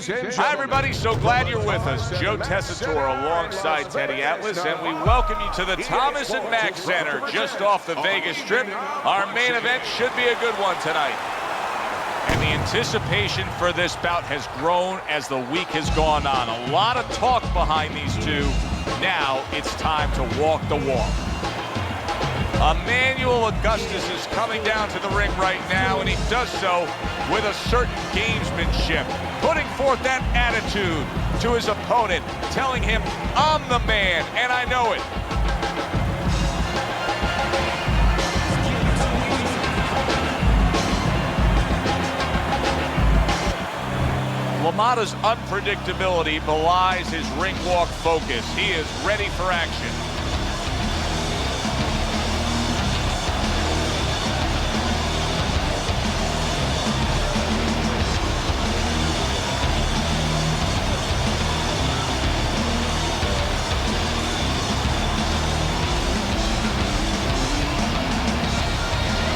Hi, everybody. So glad you're with us. Joe Tessitore alongside Teddy Atlas, and we welcome you to the Thomas and Mack Center just off the Vegas Strip. Our main event should be a good one tonight. And the anticipation for this bout has grown as the week has gone on. A lot of talk behind these two. Now it's time to walk the walk. Emmanuel Augustus is coming down to the ring right now, and he does so with a certain gamesmanship, putting forth that attitude to his opponent, telling him, I'm the man, and I know it. LaMotta's unpredictability belies his ring walk focus. He is ready for action.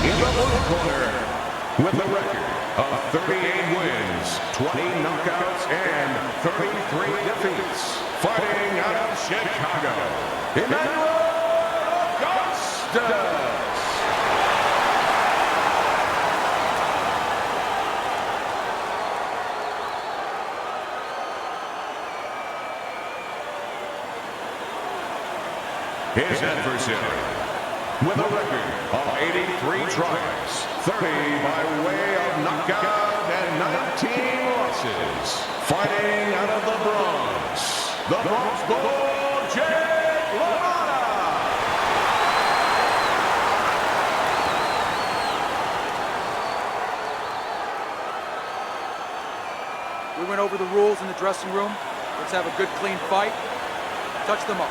In the blue corner, with a record of 38 wins, 20 knockouts, and 33 defeats, fighting out of Chicago, Mayweather. His adversary, with a record of 83 tries, 30 by way of knockout, and 19 losses, fighting out of the Bronx Bull, Jake LaMotta. We went over the rules in the dressing room. Let's have a good, clean fight. Touch them up.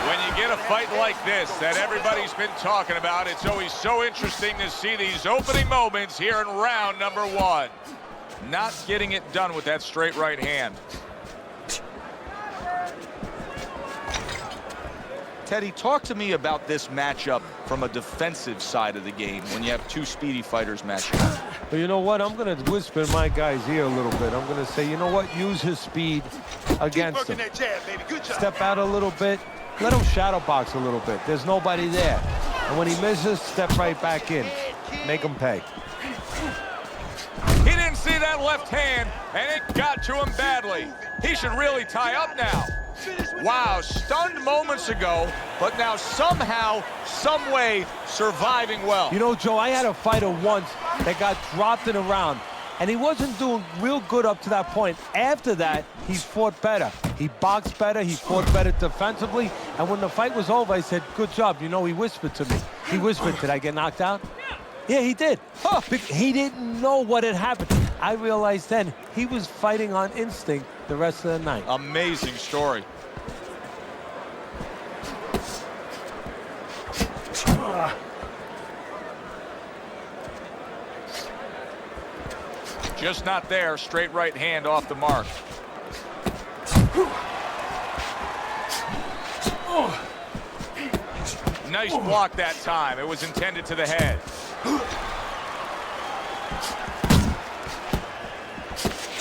When you get a fight like this that everybody's been talking about, it's always so interesting to see these opening moments here in round number one. Not getting it done with that straight right hand. Teddy, talk to me about this matchup from a defensive side of the game when you have two speedy fighters matching up. Well, you know what? I'm going to whisper in my guy's ear a little bit. I'm going to say, you know what? Use his speed against him. Step out a little bit. Let him shadow box a little bit. There's nobody there. And when he misses, step right back in. Make him pay. He didn't see that left hand, and it got to him badly. He should really tie up now. Wow, stunned moments ago, but now somehow, some way, surviving well. You know, Joe, I had a fighter once that got dropped in a round, and he wasn't doing real good up to that point. After that, he fought better. He boxed better, he fought better defensively, and when the fight was over, I said, good job. You know, he whispered to me. He whispered, did I get knocked out? Yeah, he did. Huh. He didn't know what had happened. I realized then he was fighting on instinct the rest of the night. Amazing story. Just not there. Straight right hand off the mark. Nice block that time. It was intended to the head.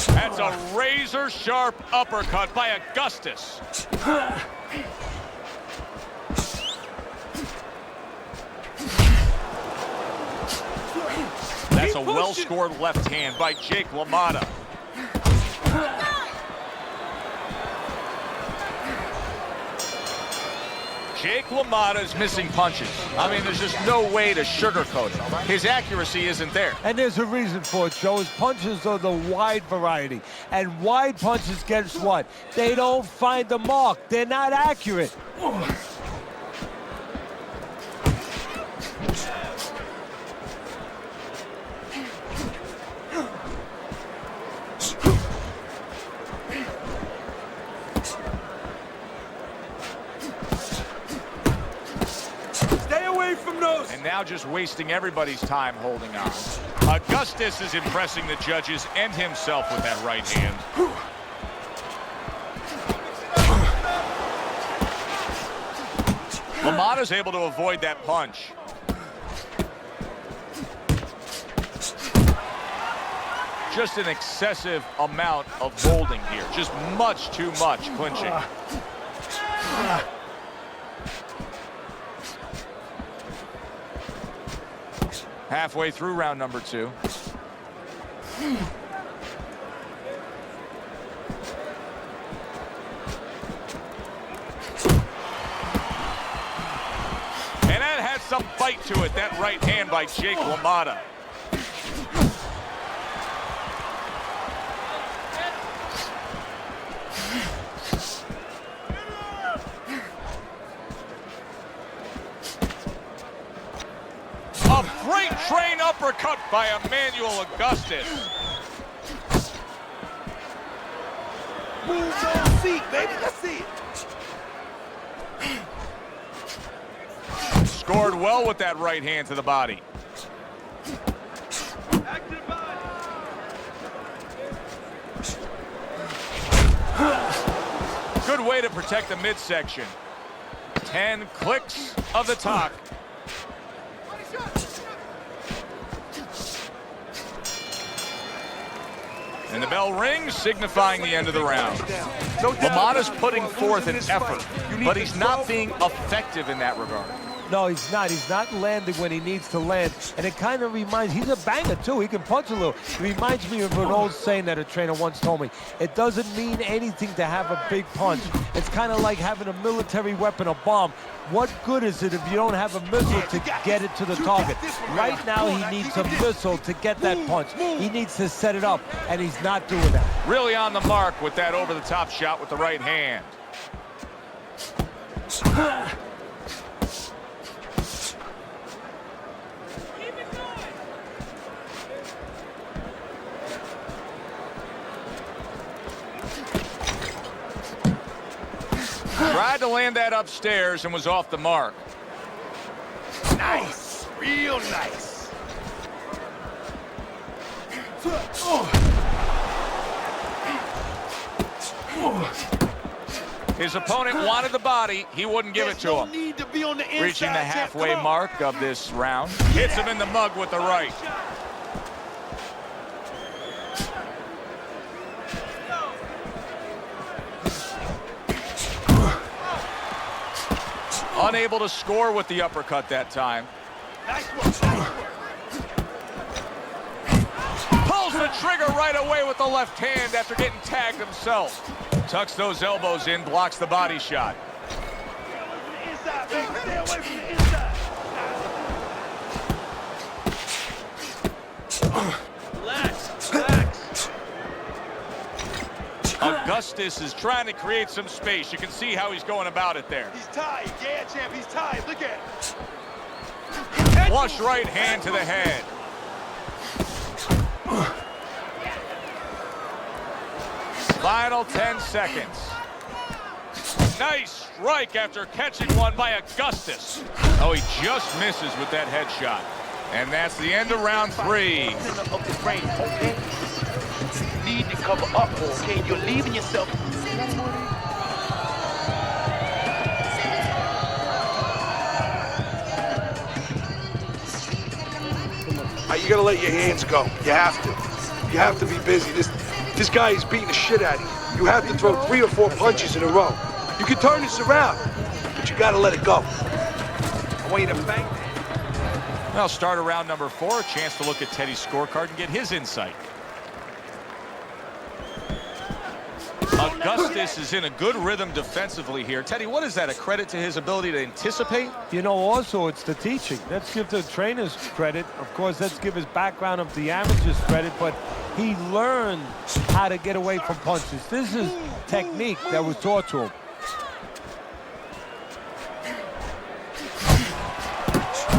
That's a razor-sharp uppercut by Augustus. That's a well-scored left hand by Jake LaMotta. Jake LaMotta is missing punches. I mean, there's just no way to sugarcoat it. His accuracy isn't there. And there's a reason for it, Joe. His punches are the wide variety. And wide punches, guess what? They don't find the mark. They're not accurate. And now just wasting everybody's time holding on. Augustus is impressing the judges and himself with that right hand. LaMotta's able to avoid that punch. just an excessive amount of holding here. Just much too much clinching. Halfway through round number 2. And that had some bite to it, that right hand by Jake LaMotta. A freight train uppercut by Emmanuel Augustus. Move those feet, baby. Let's see it. Scored well with that right hand to the body. Good way to protect the midsection. 10 clicks of the talk. And the bell rings, signifying the end of the round. LaMotta's putting forth an effort, but he's not being effective in that regard. No, he's not. He's not landing when he needs to land. And it kind of reminds, he's a banger too. He can punch a little. It reminds me of an old saying that a trainer once told me. It doesn't mean anything to have a big punch. It's kind of like having a military weapon, a bomb. What good is it if you don't have a missile to get it to the target? Right now, he needs a missile to get that punch. He needs to set it up, and he's not doing that. Really on the mark with that over-the-top shot with the right hand. Tried to land that upstairs and was off the mark. Nice. Real nice. His opponent wanted the body. He wouldn't give it to him. Reaching the halfway mark of this round. Hits him in the mug with the right. Unable to score with the uppercut that time. Nice work. Pulls the trigger right away with the left hand after getting tagged himself. Tucks those elbows in, blocks the body shot. Inside, baby. Stay away from the inside. Relax. Relax. Augustus is trying to create some space. You can see how he's going about it there. He's tied. Yeah, champ. He's tied. Look at it. Flush right hand to the head. Final 10 seconds. Nice strike after catching one by Augustus. Oh, he just misses with that headshot. And that's the end of round 3. Of the frame, okay? You need to cover up, okay? You're leaving yourself. You gotta let your hands go. You have to. You have to be busy. This guy is beating the shit out of you. You have to throw 3 or 4 punches in a row. You can turn this around, but you gotta let it go. I want you to bang. Well, start of round number 4. A chance to look at Teddy's scorecard and get his insight. Augustus is in a good rhythm defensively here. Teddy, what is that? A credit to his ability to anticipate? You know, also, it's the teaching. Let's give the trainers credit. Of course, let's give his background of the amateurs credit, but he learned how to get away from punches. This is technique that was taught to him.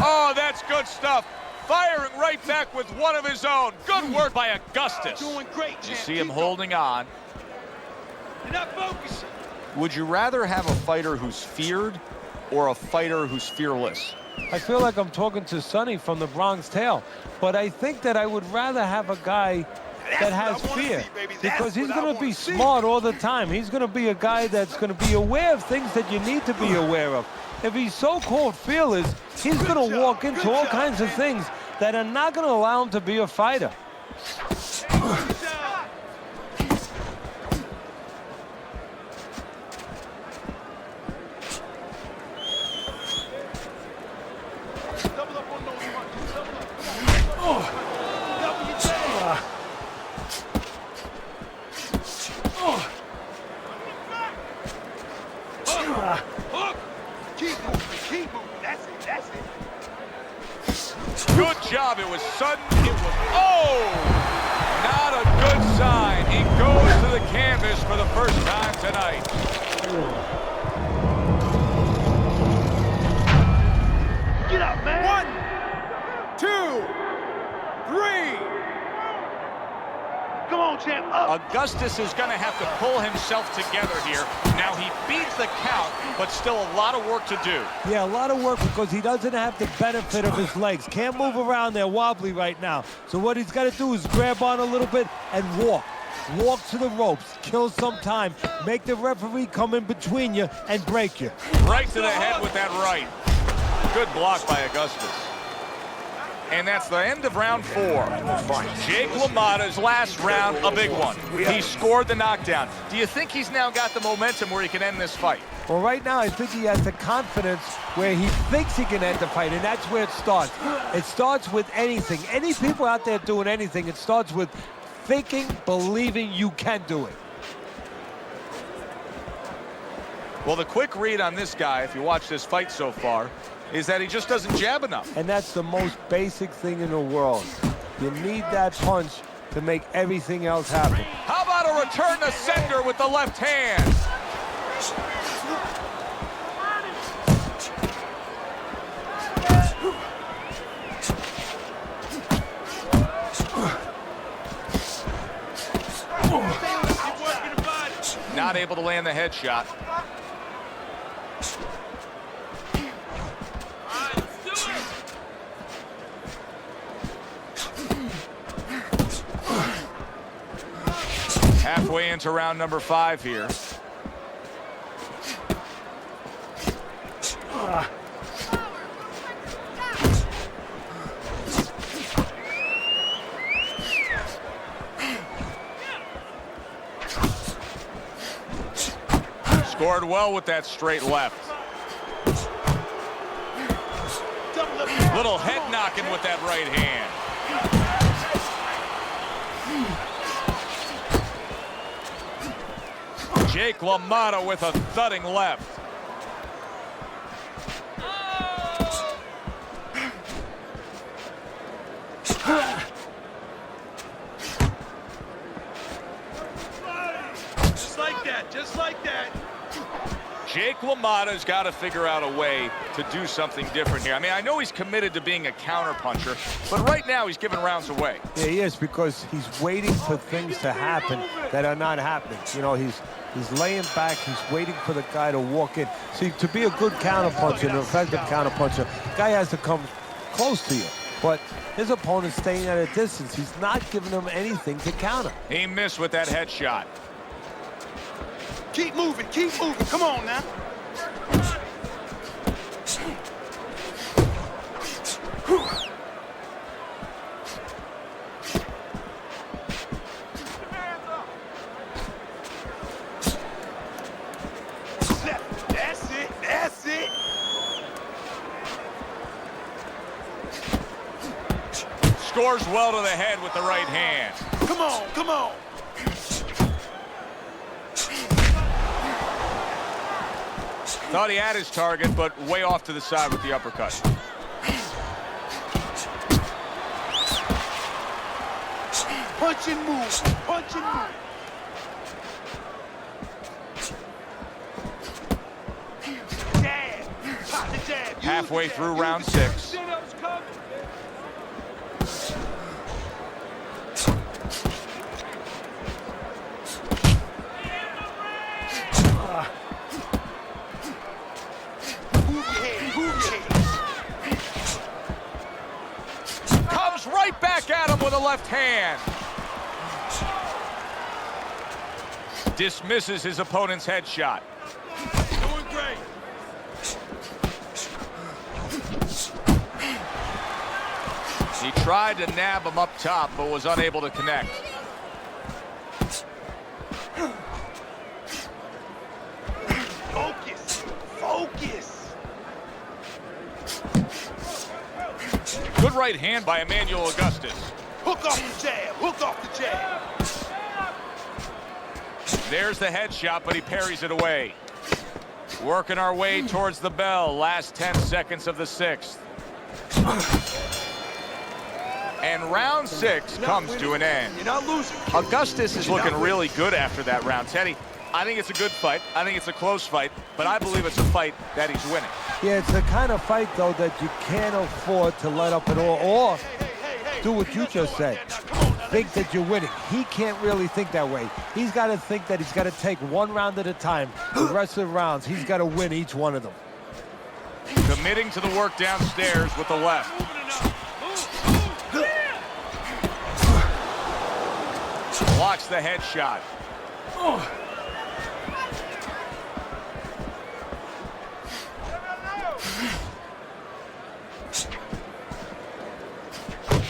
Oh, that's good stuff. Firing right back with one of his own. Good work by Augustus. Doing great, champ. You see him holding on. You're not focusing. Would you rather have a fighter who's feared or a fighter who's fearless? I feel like I'm talking to Sonny from the Bronx Tale, but I think that I would rather have a guy that has fear, because he's going to be smart all the time. He's going to be a guy that's going to be aware of things that you need to be aware of. If he's so-called fearless, he's going to walk into all kinds of things that are not going to allow him to be a fighter. Keep moving. That's it. That's it. Good job. It was sudden. It was, oh! Not a good sign. He goes to the canvas for the first time tonight. Get up, man. 1, 2, 3. Come on, champ. Up. Augustus is going to have to pull himself together here. Now he beats the count, but still a lot of work to do. Yeah, a lot of work because he doesn't have the benefit of his legs. Can't move around. They're wobbly right now. So what he's got to do is grab on a little bit and walk. Walk to the ropes. Kill some time. Make the referee come in between you and break you. Right to the head with that right. Good block by Augustus. And that's the end of round 4. Jake LaMotta's last round, a big one. He scored the knockdown. Do you think he's now got the momentum where he can end this fight? Well, right now, I think he has the confidence where he thinks he can end the fight, and that's where it starts. It starts with anything. Any people out there doing anything, it starts with thinking, believing you can do it. Well, the quick read on this guy, if you watch this fight so far, is that he just doesn't jab enough. And that's the most basic thing in the world. You need that punch to make everything else happen. How about a return to sender with the left hand? Not able to land the headshot. Halfway into round number 5 here. Scored well with that straight left. Little head knocking with that right hand. Jake LaMotta with a thudding left. Just like that. Just like that. Jake LaMotta's got to figure out a way to do something different here. I mean, I know he's committed to being a counterpuncher, but right now he's giving rounds away. Yeah, he is, because he's waiting for things to happen that are not happening. You know, he's laying back, he's waiting for the guy to walk in. See, to be a good counterpuncher, an effective counterpuncher, the guy has to come close to you. But his opponent's staying at a distance. He's not giving him anything to counter. He missed with that headshot. Keep moving. Keep moving. Come on now. That's it. That's it. Scores well to the head with the right hand. Come on. Come on. Thought he had his target, but way off to the side with the uppercut. Punch and move. Punch and move. Jab. Pop the jab. Halfway through round 6. Comes right back at him with a left hand. Dismisses his opponent's headshot. Doing great. He tried to nab him up top, but was unable to connect. Focus. Focus. Good right hand by Emmanuel Augustus. Hook off the jab. Hook off the jab. There's the headshot, but he parries it away. Working our way towards the bell. Last 10 seconds of the 6th. And round 6 comes to an end. You're not losing. Augustus is looking really good after that round. Teddy, I think it's a good fight. I think it's a close fight, but I believe it's a fight that he's winning. Yeah, it's the kind of fight, though, that you can't afford to let up at all, or do what you just said. Think that you're winning. He can't really think that way. He's got to think that he's got to take one round at a time. The rest of the rounds, he's got to win each one of them. Committing to the work downstairs with the left. Blocks the headshot.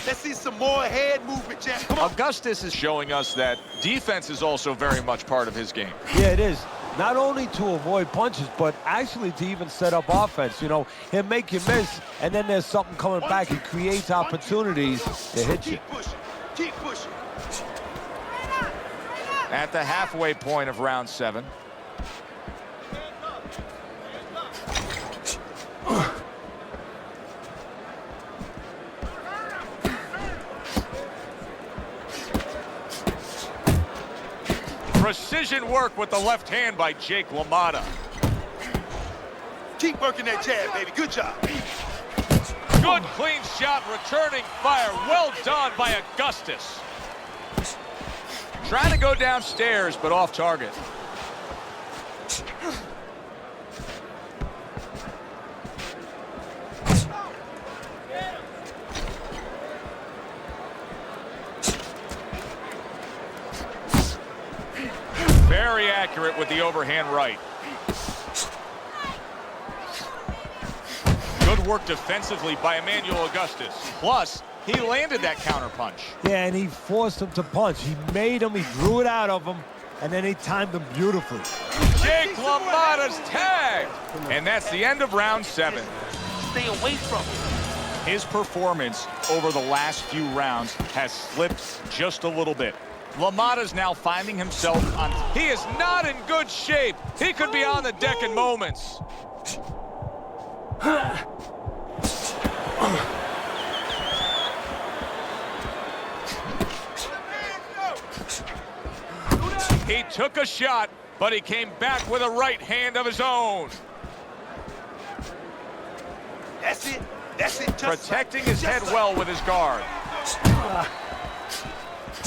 Let's see some more head movement, Jack. Come on. Augustus is showing us that defense is also very much part of his game. Yeah, it is. Not only to avoid punches, but actually to even set up offense. You know, he'll make you miss, and then there's something coming back. He creates opportunities to hit you. Keep pushing. Keep pushing. At the halfway point of round 7. Precision work with the left hand by Jake LaMotta. Keep working that jab, baby. Good job. Good clean shot, returning fire. Well done by Augustus. Trying to go downstairs, but off target. Very accurate with the overhand right. Good work defensively by Emmanuel Augustus. Plus, he landed that counter punch. Yeah, and he forced him to punch. He made him, he drew it out of him, and then he timed him beautifully. Jake LaMotta's tagged. And that's the end of round 7. Stay away from him. His performance over the last few rounds has slipped just a little bit. LaMotta's now finding himself on... He is not in good shape. He could be on the deck in moments. He took a shot, but he came back with a right hand of his own. That's it. That's it. Protecting his head well with his guard.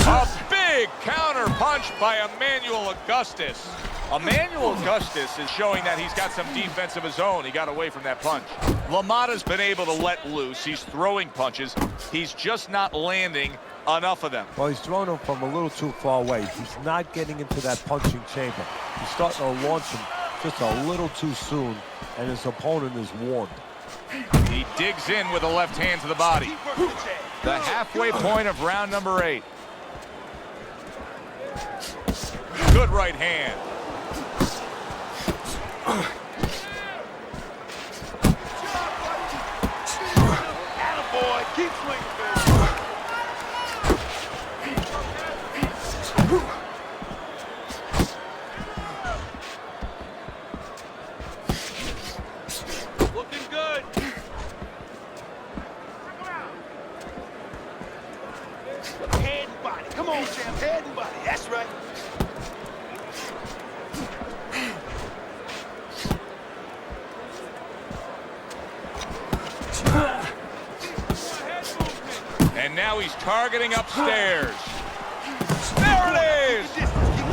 A big counter punch by Emmanuel Augustus. Emmanuel Augustus is showing that he's got some defense of his own. He got away from that punch. LaMotta's been able to let loose. He's throwing punches. He's just not landing enough of them. Well, he's throwing them from a little too far away. He's not getting into that punching chamber. He's starting to launch him just a little too soon, and his opponent is warned. He digs in with a left hand to the body. The halfway point of round number 8. Good right hand. Attaboy. Keep swinging, baby. Looking good. Head and body. Come on, champ. Head and body. That's right. And now he's targeting upstairs. There it is!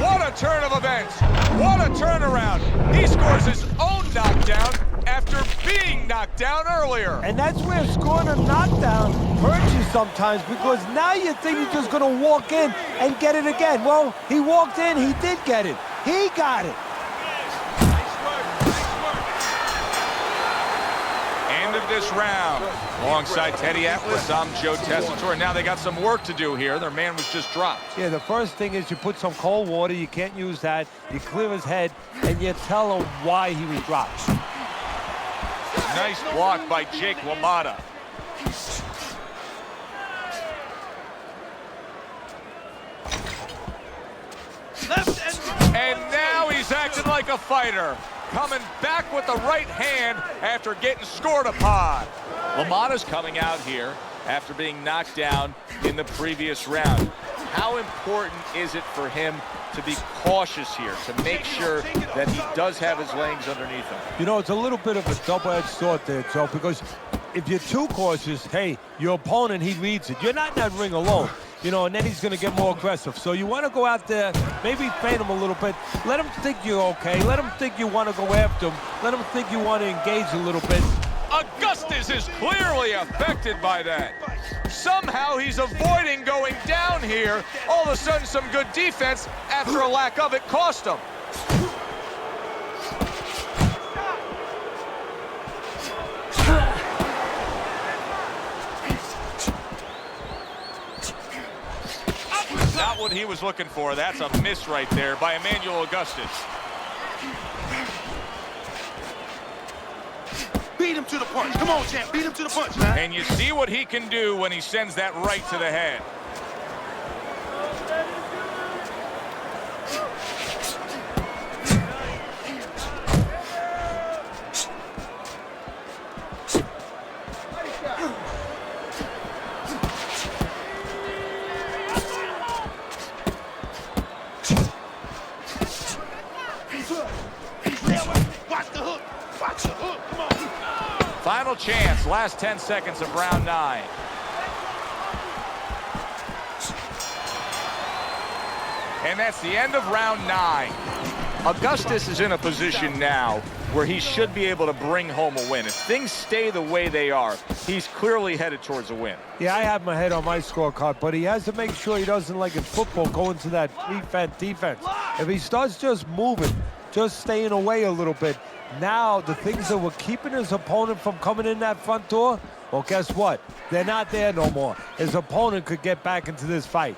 What a turn of events! What a turnaround! He scores his own knockdown after being knocked down earlier. And that's where scoring a knockdown hurts you sometimes, because now you think you're just going to walk in and get it again. Well, he walked in, he did get it. He got it. End of this round. Alongside Teddy Atlas, I'm Joe Tessitore. Now they got some work to do here. Their man was just dropped. Yeah, the first thing is you put some cold water. You can't use that. You clear his head, and you tell him why he was dropped. Nice block by Jake LaMotta. And now he's acting like a fighter. coming back with the right hand after getting scored upon. LaMotta's coming out here after being knocked down in the previous round. How important is it for him to be cautious here, to make sure that he does have his legs underneath him? You know, it's a little bit of a double-edged sword there, Joe, because if you're too cautious, hey, your opponent, he reads it. You're not in that ring alone, you know, and then he's going to get more aggressive. So you want to go out there, maybe feint him a little bit. Let him think you're okay. Let him think you want to go after him. Let him think you want to engage a little bit. Augustus is clearly affected by that. Somehow he's avoiding going down here. All of a sudden, some good defense after a lack of it cost him. Not what he was looking for. That's a miss right there by Emmanuel Augustus. Beat him to the punch. Come on, champ. Beat him to the punch, man. And you see what he can do when he sends that right to the head. Watch the hook. Watch the hook. Come on. Final chance, last 10 seconds of round 9. And that's the end of round 9. Augustus is in a position now where he should be able to bring home a win. If things stay the way they are, he's clearly headed towards a win. Yeah, I have my head on my scorecard, but he has to make sure he doesn't, like in football, go into that prevent defense. If he starts just moving, just staying away a little bit, now the things that were keeping his opponent from coming in that front door, well, guess what? They're not there no more. His opponent could get back into this fight.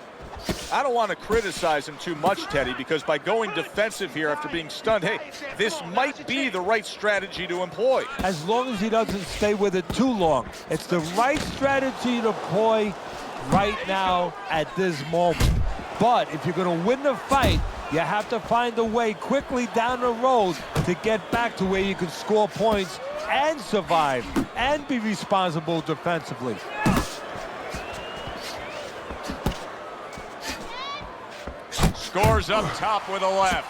I don't want to criticize him too much, Teddy, because by going defensive here after being stunned, hey, this might be the right strategy to employ. As long as he doesn't stay with it too long. It's the right strategy to employ right now at this moment. But if you're going to win the fight, you have to find a way quickly down the road to get back to where you can score points and survive and be responsible defensively. Scores up top with a left.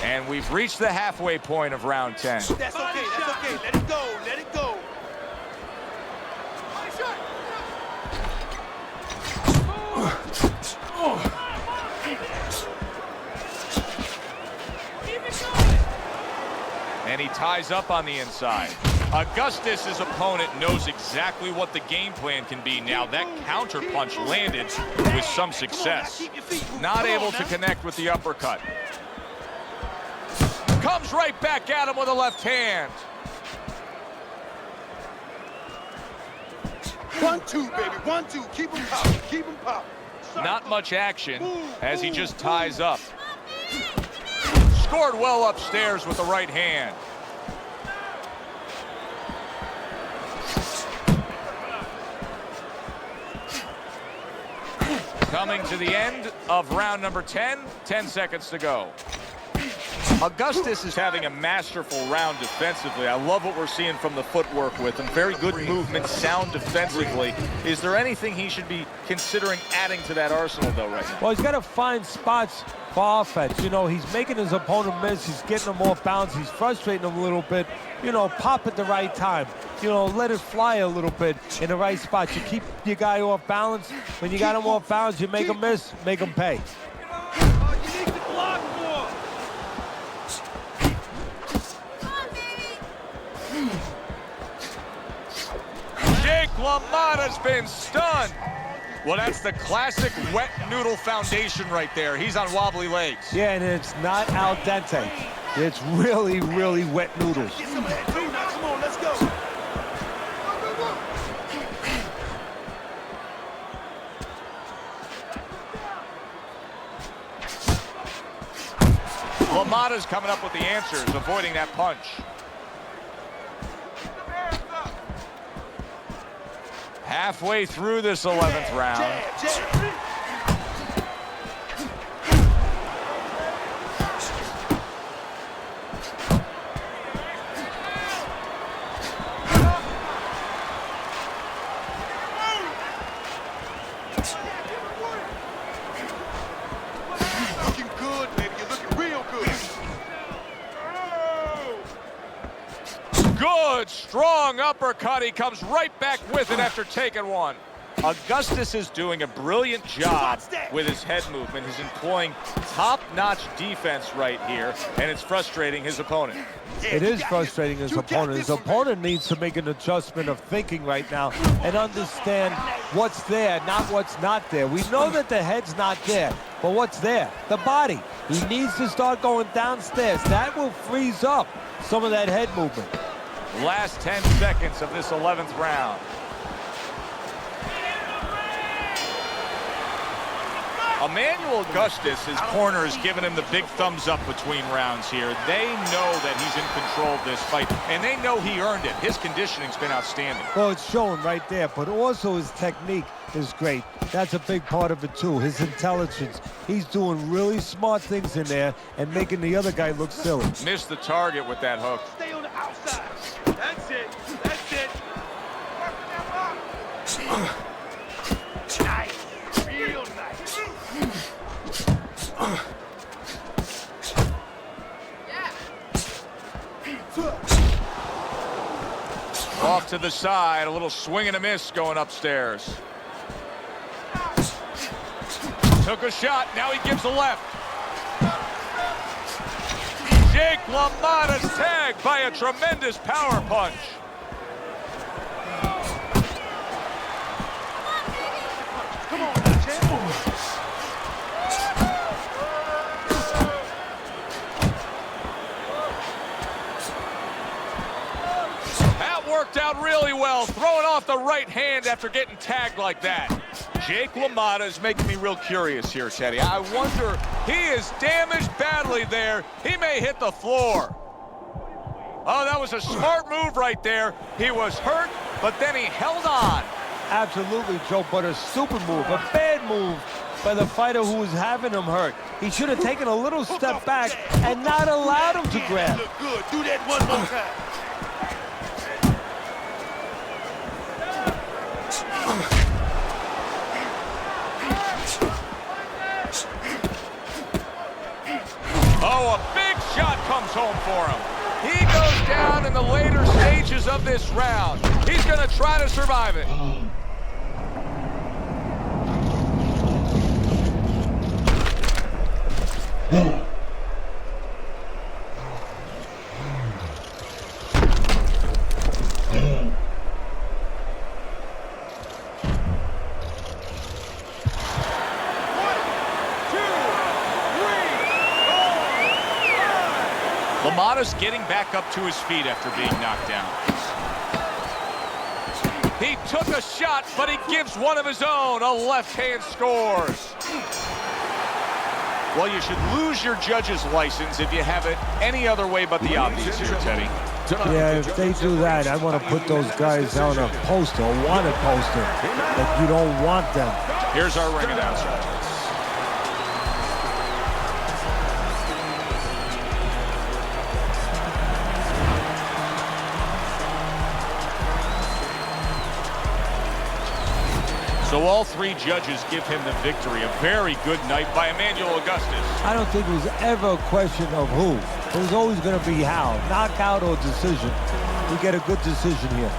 And we've reached the halfway point of round 10. That's okay. That's okay. Let it go. Let it go. And he ties up on the inside. Augustus' opponent knows exactly what the game plan can be now. That counter punch landed with some success. Not able to connect with the uppercut. Comes right back at him with a left hand. 1-2, baby. 1-2. Keep him popping. Keep him popping. Not much action as he just ties up. Scored well upstairs with the right hand. Coming to the end of round number 10, 10 seconds to go. Augustus is having a masterful round defensively. I love what we're seeing from the footwork with him. Very good movement, sound defensively. Is there anything he should be considering adding to that arsenal, though, right now? Well, he's got to find spots for offense. You know, he's making his opponent miss. He's getting him off balance. He's frustrating him a little bit. You know, pop at the right time. You know, let it fly a little bit in the right spot. You keep your guy off balance. When you got him off balance, you make him miss, make him pay. You need to block more. Jake LaMotta's been stunned. Well, that's the classic wet noodle foundation right there. He's on wobbly legs. Yeah, and it's not al dente. It's really, really wet noodles. Get some of that too now. Come on, let's go. LaMotta's coming up with the answers, avoiding that punch. Halfway through this 11th round. Good, strong uppercut. He comes right back with it after taking one. Augustus is doing a brilliant job with his head movement. He's employing top-notch defense right here, and it's frustrating his opponent. It is frustrating his opponent. His opponent needs to make an adjustment of thinking right now and understand what's there, not what's not there. We know that the head's not there, but what's there? The body. He needs to start going downstairs. That will freeze up some of that head movement. Last 10 seconds of this 11th round. Emmanuel Augustus, his corner has given him the big thumbs up between rounds here. They know that he's in control of this fight, and they know he earned it. His conditioning's been outstanding. Well, it's showing right there, but also his technique is great. That's a big part of it, too. His intelligence. He's doing really smart things in there and making the other guy look silly. Missed the target with that hook. Stay on the outside. That's it. That's it. Nice. Real nice. Off to the side, a little swing and a miss going upstairs. Took a shot, now he gives a left. Jake LaMotta's tagged by a tremendous power punch. Come on, champ. That worked out really well, throwing off the right hand after getting tagged like that. Jake LaMotta is making me real curious here, Teddy. I wonder, he is damaged badly there. He may hit the floor. Oh, that was a smart move right there. He was hurt, but then he held on. Absolutely, Joe, but a stupid move, a bad move by the fighter who was having him hurt. He should have taken a little step back and not allowed him to grab. Look good. Do that one more time. Oh, a big shot comes home for him. He goes down in the later stages of this round. He's going to try to survive it. LaMotta's getting back up to his feet after being knocked down. He took a shot, but he gives one of his own. A left hand scores. Well, you should lose your judge's license if you have it any other way but the obvious here, Teddy. Yeah, if they do that, I want to put those guys on a poster, a wanted poster, that you don't want them. Here's our ring announcer. So all three judges give him the victory. A very good night by Emmanuel Augustus. I don't think it was ever a question of who. It was always going to be how. Knockout or decision. We get a good decision here.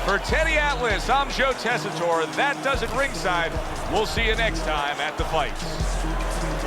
For Teddy Atlas, I'm Joe Tessitore. That does it ringside. We'll see you next time at the fights.